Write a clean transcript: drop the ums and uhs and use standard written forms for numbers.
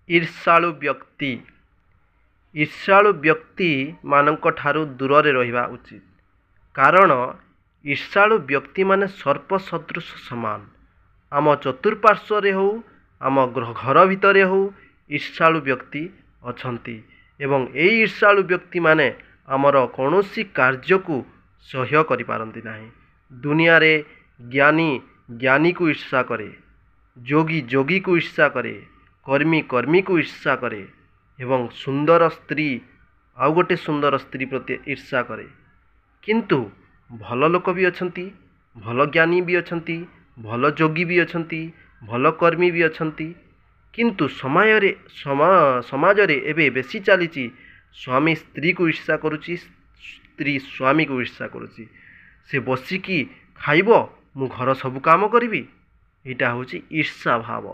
ଈର୍ଷାଳୁ ବ୍ୟକ୍ତି ଈର୍ଷାଳୁ ବ୍ୟକ୍ତିମାନଙ୍କ ଠାରୁ ଦୂରରେ ରହିବା ଉଚିତ। କାରଣ ଈର୍ଷାଳୁ ବ୍ୟକ୍ତିମାନେ ସର୍ପ ସଦୃଶ ସମାନ। ଆମ ଚତୁଃପାର୍ଶ୍ୱରେ ହେଉ, ଆମ ଘର ଭିତରେ ହେଉ, ଈର୍ଷାଳୁ ବ୍ୟକ୍ତି ଅଛନ୍ତି ଏବଂ ଏହି ଈର୍ଷାଳୁ ବ୍ୟକ୍ତିମାନେ ଆମର କୌଣସି କାର୍ଯ୍ୟକୁ ସହ୍ୟ କରିପାରନ୍ତି ନାହିଁ। ଦୁନିଆରେ ଜ୍ଞାନୀ ଜ୍ଞାନୀକୁ ଈର୍ଷା କରେ, ଯୋଗୀ ଯୋଗୀକୁ ଈର୍ଷା କରେ, କର୍ମୀ କର୍ମୀକୁ ଈର୍ଷା କରେ ଏବଂ ସୁନ୍ଦର ସ୍ତ୍ରୀ ଆଉ ଗୋଟେ ସୁନ୍ଦର ସ୍ତ୍ରୀ ପ୍ରତି ଈର୍ଷା କରେ। କିନ୍ତୁ ଭଲ ଲୋକ ବି ଅଛନ୍ତି, ଭଲ ଜ୍ଞାନୀ ବି ଅଛନ୍ତି, ଭଲ ଯୋଗୀ ବି ଅଛନ୍ତି, ଭଲ କର୍ମୀ ବି ଅଛନ୍ତି। କିନ୍ତୁ ସମାଜରେ ଏବେ ବେଶୀ ଚାଲିଛି ସ୍ୱାମୀ ସ୍ତ୍ରୀକୁ ଈର୍ଷା କରୁଛି, ସ୍ତ୍ରୀ ସ୍ୱାମୀକୁ ଈର୍ଷା କରୁଛି। ସେ ବସିକି ଖାଇବ, ମୁଁ ଘର ସବୁ କାମ କରିବି। ଏଇଟା ହେଉଛି ଈର୍ଷା ଭାବ।